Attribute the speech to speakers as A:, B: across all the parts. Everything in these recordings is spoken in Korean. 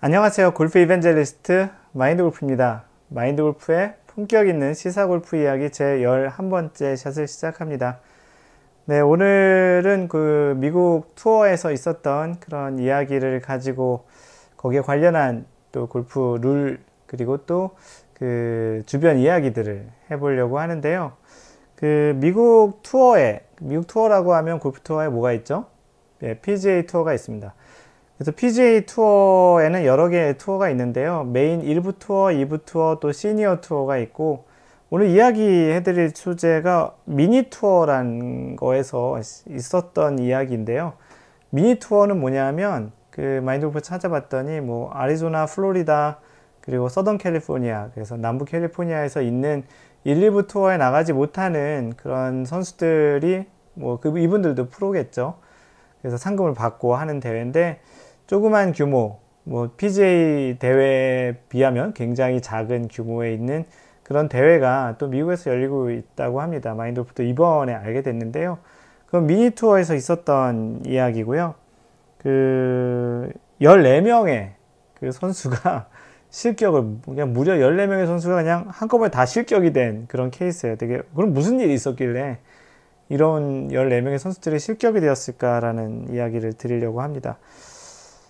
A: 안녕하세요. 골프 이벤젤리스트 마인드골프입니다. 마인드골프의 품격 있는 시사골프 이야기 제 11번째 샷을 시작합니다. 네, 오늘은 그 미국 투어에서 있었던 그런 이야기를 가지고 거기에 관련한 또 골프 룰 그리고 또 그 주변 이야기들을 해보려고 하는데요. 그 미국 투어라고 하면 골프 투어에 뭐가 있죠? 네, PGA 투어가 있습니다. 그래서 PGA 투어에는 여러 개의 투어가 있는데요. 메인 1부 투어, 2부 투어, 또 시니어 투어가 있고, 오늘 이야기해드릴 주제가 미니 투어라는 거에서 있었던 이야기인데요. 미니 투어는 뭐냐면, 그 마인드골프 찾아봤더니, 뭐, 아리조나, 플로리다, 그리고 서던 캘리포니아, 그래서 남부 캘리포니아에서 있는 1, 2부 투어에 나가지 못하는 그런 선수들이, 뭐, 이분들도 프로겠죠. 그래서 상금을 받고 하는 대회인데, 조그만 규모, 뭐 PGA 대회에 비하면 굉장히 작은 규모에 있는 그런 대회가 또 미국에서 열리고 있다고 합니다. 마인드골프도 이번에 알게 됐는데요. 그럼 미니 투어에서 있었던 이야기고요. 그 14명의 그 선수가 실격을 그냥 무려 14명의 선수가 그냥 한꺼번에 다 실격이 된 그런 케이스예요. 되게 그럼 무슨 일이 있었길래 이런 14명의 선수들이 실격이 되었을까라는 이야기를 드리려고 합니다.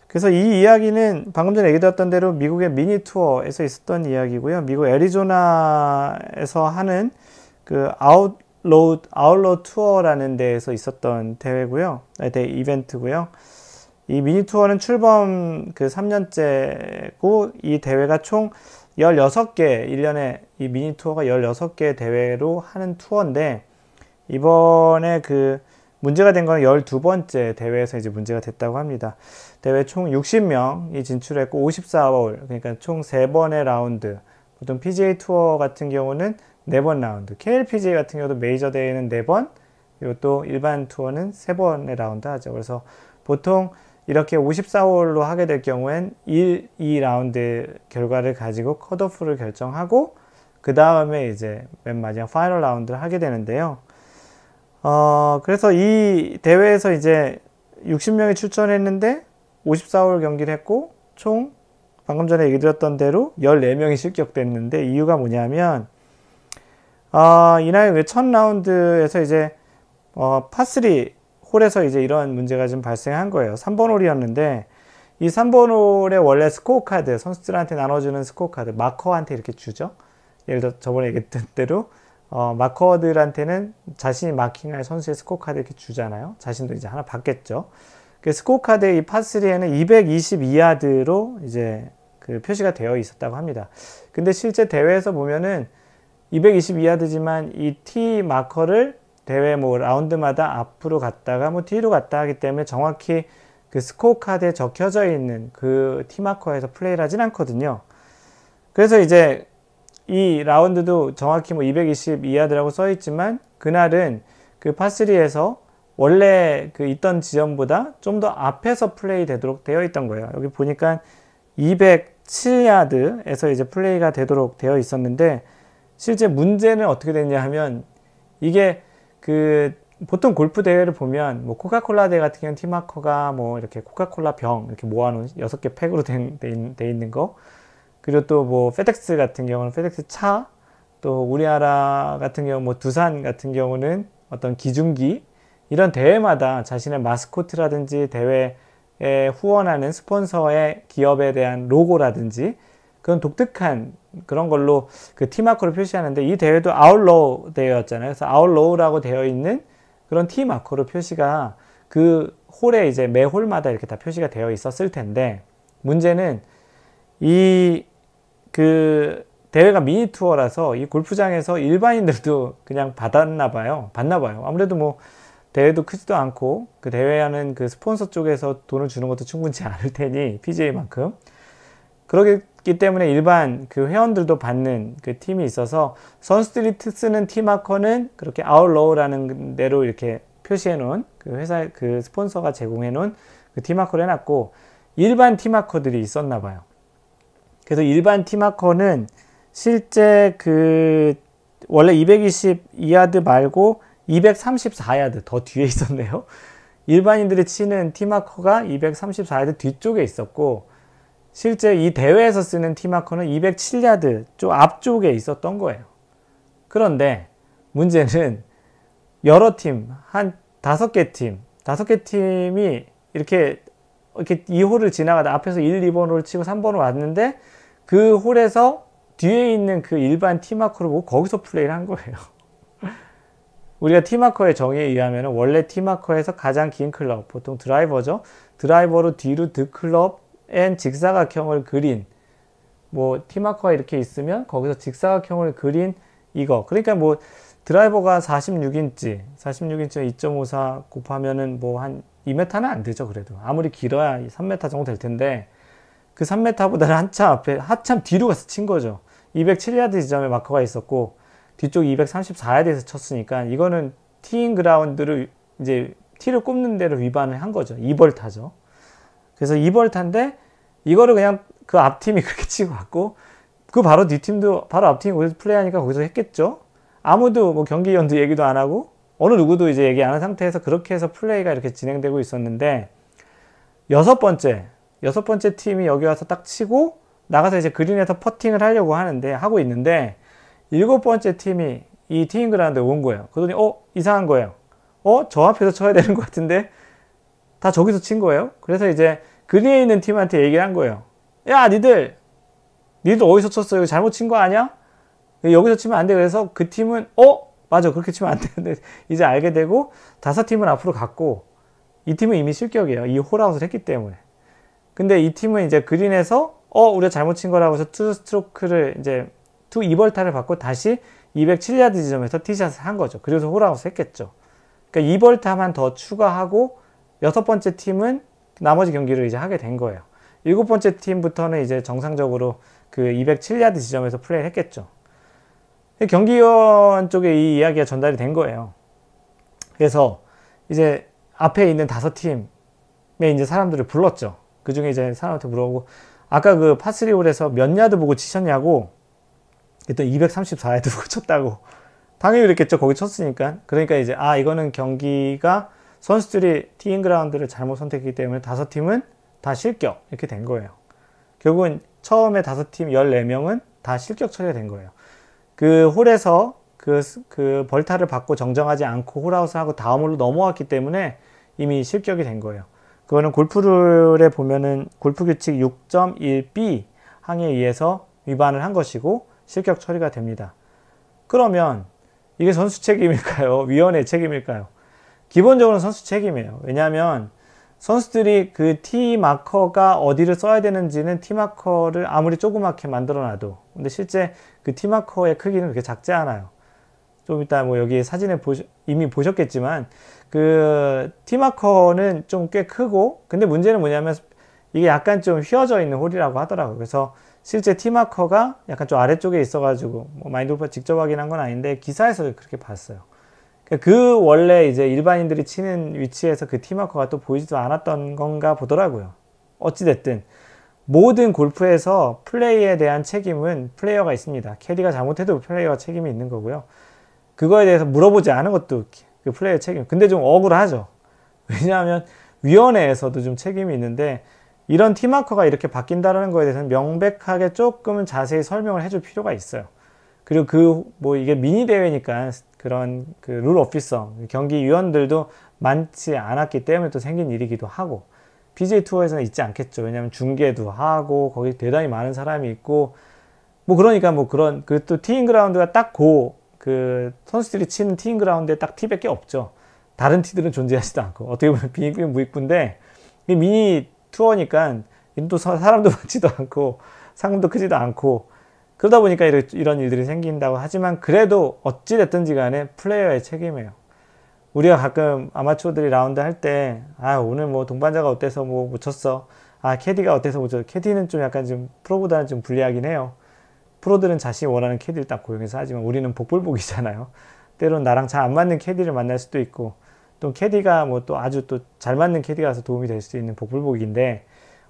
A: 그래서 이 이야기는 방금 전에 얘기드렸던 대로 미국의 미니 투어에서 있었던 이야기고요. 미국 애리조나에서 하는 그 아웃로우 투어라는 데에서 있었던 대회고요. 이벤트고요. 이 미니 투어는 출범 그 3년째고 이 대회가 총 16개, 1년에 이 미니 투어가 16개 대회로 하는 투어인데 이번에 그 문제가 된 건 12번째 대회에서 이제 문제가 됐다고 합니다. 대회 총 60명이 진출했고 54홀, 그러니까 총 3번의 라운드. 보통 PGA 투어 같은 경우는 4번 라운드. KLPGA 같은 경우도 메이저 대회는 4번, 그리고 또 일반 투어는 3번의 라운드 하죠. 그래서 보통 이렇게 54홀로 하게 될 경우엔 1, 2라운드 결과를 가지고 컷오프를 결정하고 그 다음에 이제 맨 마지막 파이널 라운드를 하게 되는데요. 그래서 이 대회에서 이제 60명이 출전했는데 54홀 경기를 했고 총 방금 전에 얘기 드렸던 대로 14명이 실격됐는데 이유가 뭐냐면 이날 첫 라운드에서 이제 파3 홀에서 이제 이런 문제가 좀 발생한 거예요. 3번 홀이었는데 이 3번 홀에 원래 스코어 카드 선수들한테 나눠주는 스코어 카드 마커한테 이렇게 주죠. 예를 들어 저번에 얘기했던 대로 마커들한테는 자신이 마킹할 선수의 스코어 카드 이렇게 주잖아요. 자신도 이제 하나 받겠죠. 그 스코어 카드의 이 파3에는 222야드로 이제 그 표시가 되어 있었다고 합니다. 근데 실제 대회에서 보면은 222야드지만 이 T 마커를 대회 뭐 라운드마다 앞으로 갔다가 뭐 뒤로 갔다 하기 때문에 정확히 그 스코어 카드에 적혀져 있는 그 T 마커에서 플레이를 하진 않거든요. 그래서 이제 이 라운드도 정확히 뭐 222야드라고 써 있지만 그날은 그 파3에서 원래 그 있던 지점보다 좀 더 앞에서 플레이 되도록 되어 있던 거예요. 여기 보니까 207야드에서 이제 플레이가 되도록 되어 있었는데 실제 문제는 어떻게 됐냐 하면 이게 그 보통 골프 대회를 보면 뭐 코카콜라 대회 같은 경우는 티마커가 뭐 이렇게 코카콜라 병 이렇게 모아놓은 6개 팩으로 돼 있는 거, 그리고 또 뭐 페덱스 같은 경우는 페덱스 차, 또 우리나라 같은 경우 뭐 두산 같은 경우는 어떤 기중기, 이런 대회마다 자신의 마스코트라든지 대회에 후원하는 스폰서의 기업에 대한 로고라든지 그런 독특한 그런 걸로 그 T마커를 표시하는데 이 대회도 아웃로우 대회였잖아요. 그래서 아웃로우라고 되어 있는 그런 T마커로 표시가 그 홀에 이제 매 홀마다 이렇게 다 표시가 되어 있었을 텐데 문제는 그 대회가 미니 투어라서 이 골프장에서 일반인들도 그냥 받나 봐요. 아무래도 뭐 대회도 크지도 않고 그 대회하는 그 스폰서 쪽에서 돈을 주는 것도 충분치 않을 테니 PGA만큼 그렇기 때문에 일반 그 회원들도 받는 그 팀이 있어서 선수들이 쓰는 T마커는 그렇게 아웃로우라는 대로 이렇게 표시해 놓은 그 회사 그 스폰서가 제공해 놓은 그 T마커를 해놨고 일반 T마커들이 있었나 봐요. 그래서 일반 T마커는 실제 그 원래 222야드 말고 234야드 더 뒤에 있었네요. 일반인들이 치는 T마커가 234야드 뒤쪽에 있었고 실제 이 대회에서 쓰는 티마커는 207야드 좀 앞쪽에 있었던 거예요. 그런데 문제는 여러 팀, 한 5개 팀이 이렇게 이 홀을 지나가다 앞에서 1, 2번 홀 치고 3번을 왔는데 그 홀에서 뒤에 있는 그 일반 티마커를 보고 거기서 플레이를 한 거예요. 우리가 티마커의 정의에 의하면 원래 티마커에서 가장 긴 클럽, 보통 드라이버죠. 드라이버로 뒤로 드클럽 앤 직사각형을 그린, 뭐 티마커가 이렇게 있으면 거기서 직사각형을 그린 이거. 그러니까 뭐 드라이버가 46인치 2.54 곱하면은 뭐 한 2m는 안 되죠. 그래도 아무리 길어야 3m 정도 될 텐데 그 3m보다는 한참 뒤로 가서 친 거죠. 207야드 지점에 마커가 있었고 뒤쪽 234야드에서 쳤으니까 이거는 티잉 그라운드를 이제 티를 꼽는 대로 위반을 한 거죠. 2벌타죠. 그래서 2벌타인데 이거를 그냥 그 앞팀이 그렇게 치고 왔고 그 바로 뒷팀도 바로 앞팀이 거기서 플레이하니까 거기서 했겠죠. 아무도 뭐 경기위원도 얘기도 안 하고 어느 누구도 이제 얘기 안 한 상태에서 그렇게 해서 플레이가 이렇게 진행되고 있었는데 여섯 번째 팀이 여기 와서 딱 치고 나가서 이제 그린에서 퍼팅을 하려고 하고 있는데 7번째 팀이 이 티잉 그라운드에 온 거예요. 그러더니 이상한 거예요. 저 앞에서 쳐야 되는 것 같은데 다 저기서 친 거예요. 그래서 이제 그린에 있는 팀한테 얘기를 한 거예요. 야, 니들 어디서 쳤어? 이거 잘못 친 거 아니야? 여기서 치면 안 돼. 그래서 그 팀은 맞아, 그렇게 치면 안 되는데 이제 알게 되고 5팀은 앞으로 갔고 이 팀은 이미 실격이에요. 이 홀아웃을 했기 때문에. 근데 이 팀은 이제 그린에서 우리가 잘못 친 거라고 해서 투 스트로크를 이제 2벌타를 받고 다시 207야드 지점에서 티샷을 한 거죠. 그래서 홀아웃을 했겠죠. 그러니까 2벌타만 더 추가하고 6번째 팀은 나머지 경기를 이제 하게 된 거예요. 7번째 팀부터는 이제 정상적으로 그 207야드 지점에서 플레이를 했겠죠. 경기위원 쪽에 이 이야기가 전달이 된 거예요. 그래서 이제 앞에 있는 5팀의 이제 사람들을 불렀죠. 그 중에 이제 사람한테 물어보고 아까 그 파3 홀에서 몇 야드 보고 치셨냐고. 그랬더니 234야드 보고 쳤다고. 당연히 그랬겠죠. 거기 쳤으니까. 그러니까 이제 이거는 경기가 선수들이 티잉 그라운드를 잘못 선택했기 때문에 5팀은 다 실격 이렇게 된 거예요. 결국은 처음에 5팀 14명은 다 실격 처리가 된 거예요. 그 홀에서 그 벌타를 받고 정정하지 않고 홀아웃을 하고 다음 홀로 넘어왔기 때문에 이미 실격이 된 거예요. 그거는 골프룰에 보면은 골프 규칙 6.1b 항에 의해서 위반을 한 것이고 실격 처리가 됩니다. 그러면 이게 선수 책임일까요? 위원회 책임일까요? 기본적으로는 선수 책임이에요. 왜냐하면 선수들이 그 티 마커가 어디를 써야 되는지는 티 마커를 아무리 조그맣게 만들어 놔도 근데 실제 그 티 마커의 크기는 그렇게 작지 않아요. 좀 이따 뭐 여기 사진에 이미 보셨겠지만 그 티 마커는 좀 꽤 크고 근데 문제는 뭐냐면 이게 약간 좀 휘어져 있는 홀이라고 하더라고요. 그래서 실제 티 마커가 약간 좀 아래쪽에 있어가지고 뭐 마인드 골프가 직접 확인한 건 아닌데 기사에서 그렇게 봤어요. 그 원래 이제 일반인들이 치는 위치에서 그 티마커가 또 보이지도 않았던 건가 보더라고요. 어찌됐든 모든 골프에서 플레이에 대한 책임은 플레이어가 있습니다. 캐디가 잘못해도 플레이어가 책임이 있는 거고요. 그거에 대해서 물어보지 않은 것도 그 플레이어 책임. 근데 좀 억울하죠. 왜냐하면 위원회에서도 좀 책임이 있는데 이런 티마커가 이렇게 바뀐다는 거에 대해서는 명백하게 조금은 자세히 설명을 해줄 필요가 있어요. 그리고 뭐 이게 미니 대회니까 그런 그 룰 오피서 경기위원들도 많지 않았기 때문에 또 생긴 일이기도 하고 PGA 투어에서는 있지 않겠죠. 왜냐하면 중계도 하고 거기 대단히 많은 사람이 있고 뭐 그러니까 뭐 그런 그 또 티잉 그라운드가 딱 그 선수들이 치는 티잉 그라운드에 딱 티밖에 없죠. 다른 티들은 존재하지도 않고 어떻게 보면 빈익빈 무익부인데 미니 투어니까 또 사람도 많지도 않고 상금도 크지도 않고 그러다 보니까 이런 일들이 생긴다고 하지만 그래도 어찌됐든지 간에 플레이어의 책임이에요. 우리가 가끔 아마추어들이 라운드 할 때 오늘 뭐 동반자가 어때서 뭐 못 쳤어. 캐디가 어때서 못 쳤어. 캐디는 좀 약간 좀 프로보다는 좀 불리하긴 해요. 프로들은 자신이 원하는 캐디를 딱 고용해서 하지만 우리는 복불복이잖아요. 때로는 나랑 잘 안 맞는 캐디를 만날 수도 있고 또 캐디가 뭐 또 아주 또 잘 맞는 캐디가 와서 도움이 될 수도 있는 복불복인데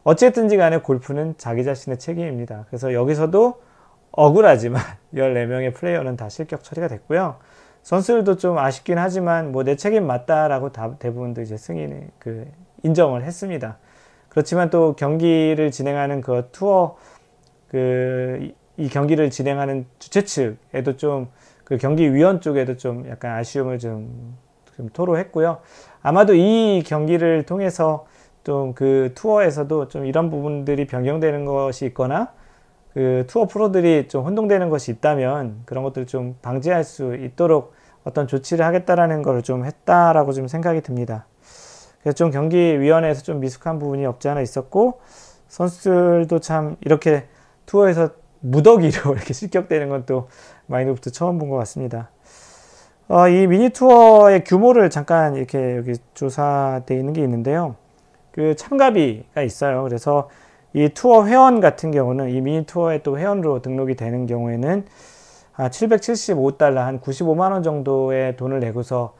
A: 어쨌든지 간에 골프는 자기 자신의 책임입니다. 그래서 여기서도 억울하지만 14명의 플레이어는 다 실격 처리가 됐고요. 선수들도 좀 아쉽긴 하지만 뭐 내 책임 맞다라고 대부분도 이제 승인이 인정을 했습니다. 그렇지만 또 경기를 진행하는 그 투어 이 경기를 진행하는 주최 측에도 좀 그 경기위원 쪽에도 좀 약간 아쉬움을 좀 토로했고요. 아마도 이 경기를 통해서 좀 그 투어에서도 좀 이런 부분들이 변경되는 것이 있거나 그 투어 프로들이 좀 혼동되는 것이 있다면 그런 것들을 좀 방지할 수 있도록 어떤 조치를 하겠다라는 걸 좀 했다라고 좀 생각이 듭니다. 그래서 좀 경기위원회에서 좀 미숙한 부분이 없지 않아 있었고, 선수들도 참 이렇게 투어에서 무더기로 이렇게 실격되는 건 또 마인드골프 처음 본 것 같습니다. 이 미니 투어의 규모를 잠깐 이렇게 여기 조사되어 있는 게 있는데요. 그 참가비가 있어요. 그래서 이 투어 회원 같은 경우는 이 미니 투어에 또 회원으로 등록이 되는 경우에는 775달러, 한 95만 원 정도의 돈을 내고서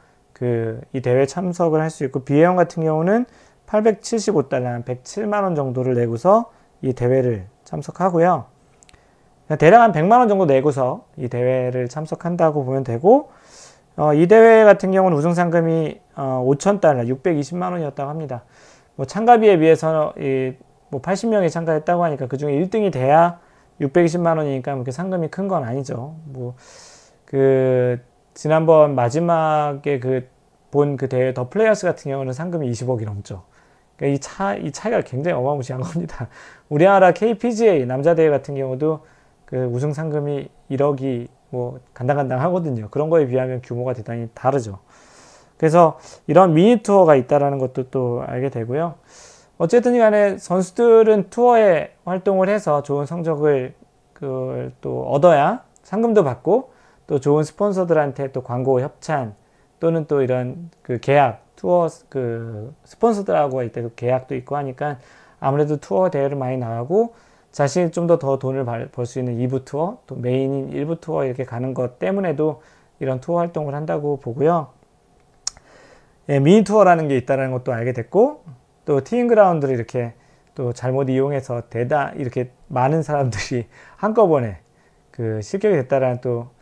A: 이 대회 참석을 할 수 있고, 비회원 같은 경우는 875달러, 한 107만 원 정도를 내고서 이 대회를 참석하고요. 대략 한 100만 원 정도 내고서 이 대회를 참석한다고 보면 되고, 이 대회 같은 경우는 우승 상금이 5,000달러, 620만 원이었다고 합니다. 뭐 참가비에 비해서 뭐 80명이 참가했다고 하니까 그 중에 1등이 돼야 620만 원이니까 그렇게 상금이 큰 건 아니죠. 뭐 지난번 마지막에 본 그 대회 더 플레이어스 같은 경우는 상금이 20억이 넘죠. 그러니까 이 차이가 굉장히 어마무시한 겁니다. 우리나라 KPGA 남자 대회 같은 경우도 그 우승 상금이 1억이 뭐 간당간당 하거든요. 그런 거에 비하면 규모가 대단히 다르죠. 그래서 이런 미니 투어가 있다라는 것도 또 알게 되고요. 어쨌든 간에 선수들은 투어에 활동을 해서 좋은 성적을 또 얻어야 상금도 받고, 또 좋은 스폰서들한테 또 광고 협찬 또는 또 이런 계약, 투어 스폰서들하고 또 계약도 있고 하니까 아무래도 투어 대회를 많이 나가고 자신이 좀 더 돈을 벌 수 있는 2부 투어, 또 메인인 1부 투어 이렇게 가는 것 때문에도 이런 투어 활동을 한다고 보고요. 예, 미니 투어라는 게 있다는 것도 알게 됐고, 또 티잉 그라운드를 이렇게 또 잘못 이용해서 이렇게 많은 사람들이 한꺼번에 실격이 됐다라는 또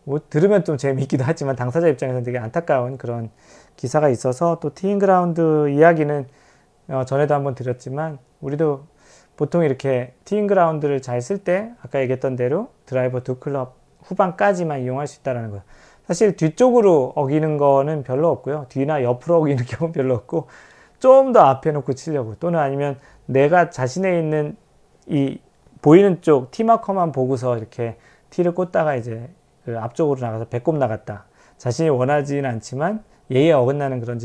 A: 뭐 들으면 좀 재미있기도 하지만 당사자 입장에서는 되게 안타까운 그런 기사가 있어서, 또 티잉 그라운드 이야기는 전에도 한번 드렸지만 우리도 보통 이렇게 티잉 그라운드를 잘 쓸 때 아까 얘기했던 대로 드라이버 2클럽 후반까지만 이용할 수 있다는 거예요. 사실 뒤쪽으로 어기는 거는 별로 없고요. 뒤나 옆으로 어기는 경우는 별로 없고, 좀 더 앞에 놓고 치려고, 또는 아니면 내가 자신에 있는 보이는 쪽 티마커만 보고서 이렇게 티를 꽂다가 이제 앞쪽으로 나가서 배꼽 나갔다, 자신이 원하지는 않지만 예의에 어긋나는 그런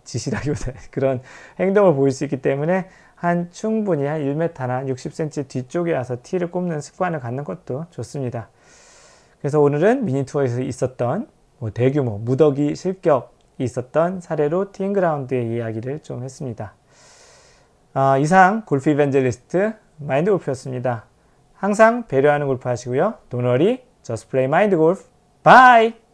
A: 짓이라기보다 그런 행동을 보일 수 있기 때문에 충분히 한 1m나 60cm 뒤쪽에 와서 티를 꼽는 습관을 갖는 것도 좋습니다. 그래서 오늘은 미니 투어에서 있었던 대규모 무더기 실격이 있었던 사례로 티잉 그라운드의 이야기를 좀 했습니다. 이상 골프 이벤젤리스트 마인드 골프였습니다. 항상 배려하는 골프 하시고요. Don't worry, just play mind golf. Bye!